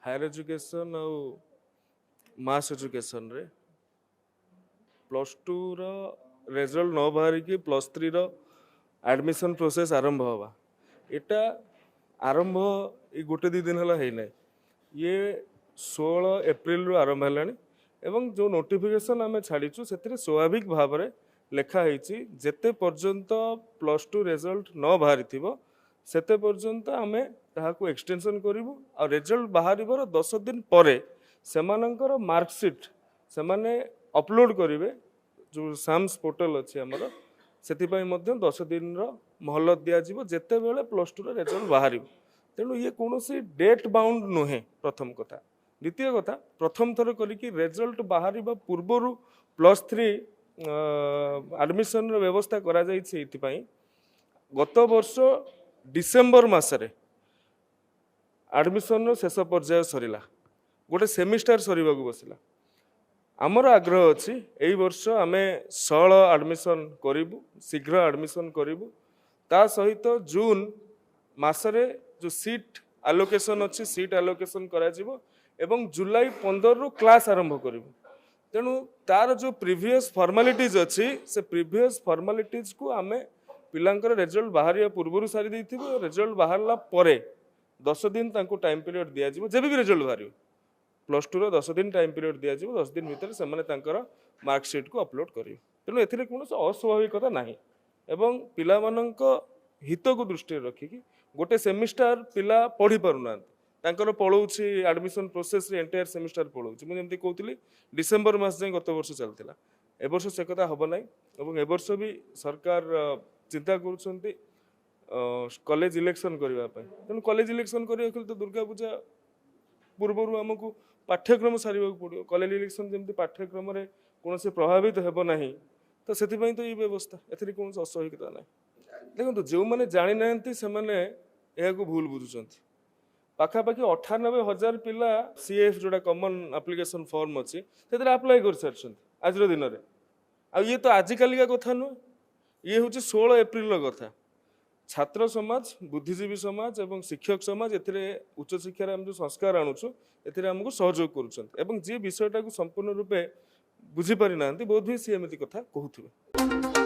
higher education आउ मास education रे plus two result न बाहर कि प्लस थ्री एडमिशन प्रोसेस आरंभ हवा एटा आरंभ ये गोटे दी दिन है ना ये 16 एप्रिल रु आरंभ है एवं जो नोटिफिकेशन आम छाड़ीचु से स्वाभाविक भाव में लिखाही जेते पर्यंत प्लस टू रिजल्ट न बाहरी थी सेते पर्यंत आम ताहाको एक्सटेंशन करूँ आ रिजल्ट बाहर 10 दिन पर सेमानंकर मार्कशीट से अपलोड करेंगे जो साम्स पोर्टल अच्छी आमर से 10 दिन महलत दिज्व जिते बड़े प्लस टू रिजल्ट बाहर तेणु ये कौन डेट बाउंड नुहे प्रथम कथा द्वितीय कथा प्रथम थर करिकी रिजल्ट बाहर पूर्वर प्लस थ्री एडमिशन व्यवस्था करा गत वर्ष डिसेम्बर मसरे एडमिशन शेष पर्याय सरला गोटे सेमिस्टर सरीबा बसला आमर आग्रह अच्छी यही वर्ष आम षोल एडमिशन करूँ शीघ्र एडमिशन करूँ ता सहित जून मसरे जो सीट आलोकेशन अच्छी सीट आलोकेशन करा एवं जुलाई 15 रु क्लास आरंभ करूँ तेणु तार जो प्रीवियस फॉर्मालिटीज अच्छी से प्रीवियस फॉर्मालिटीज को आम पिलांकर रिजल्ट बाहर पूर्व सारी रिजल्ट बाहरला परे 10 दिन टाइम पीरियड दिज्व जब भी रिजल्ट बाहर प्लस टू 10 दिन टाइम पीरियड दिज्व 10 दिन भितर से मार्कशीट को अपलोड करेंगे तेणु ए कौन अस्वाभाविकता ना एवं पिला हित को दृष्टि रखिकी गोटे सेमिस्टर पिला पढ़ी पारना पलाऊँच एडमिशन प्रोसेस एंटायर सेमिस्टर पलाऊँच मुझे कहती डिसेम्बर मास जाए गत वर्ष चलता ए वर्ष से कथा हम ना और ए वर्ष भी सरकार चिंता कर कॉलेज इलेक्शन करने तेणु कॉलेज इलेक्शन करने तो दुर्गा पूजा पूर्व आमको पाठ्यक्रम सारे पड़ो कॉलेज इलेक्शन जमी पाठ्यक्रम कौन से प्रभावित होना तो से तो ये व्यवस्था ए कौन अस्वाभाविकता ना देखो जो मैंने जानी ना भूल बुझुं पाखापाखि 98,000 पिला सीएफ जोड़ा कॉमन एप्लिकेशन फॉर्म अच्छी से आप्लाय कर सारी आज दिन में आ ये तो आजिकल का कथा नुहे ये हूँ 16 एप्रिल कथा छात्र समाज बुद्धिजीवी समाज और शिक्षक समाज उच्च शिक्षार आम जो संस्कार आणुचु एमको सहयोग करुँच जी विषयटा को संपूर्ण रूपे बुझीपारी ना बोध हुए सी एमती कथा कहते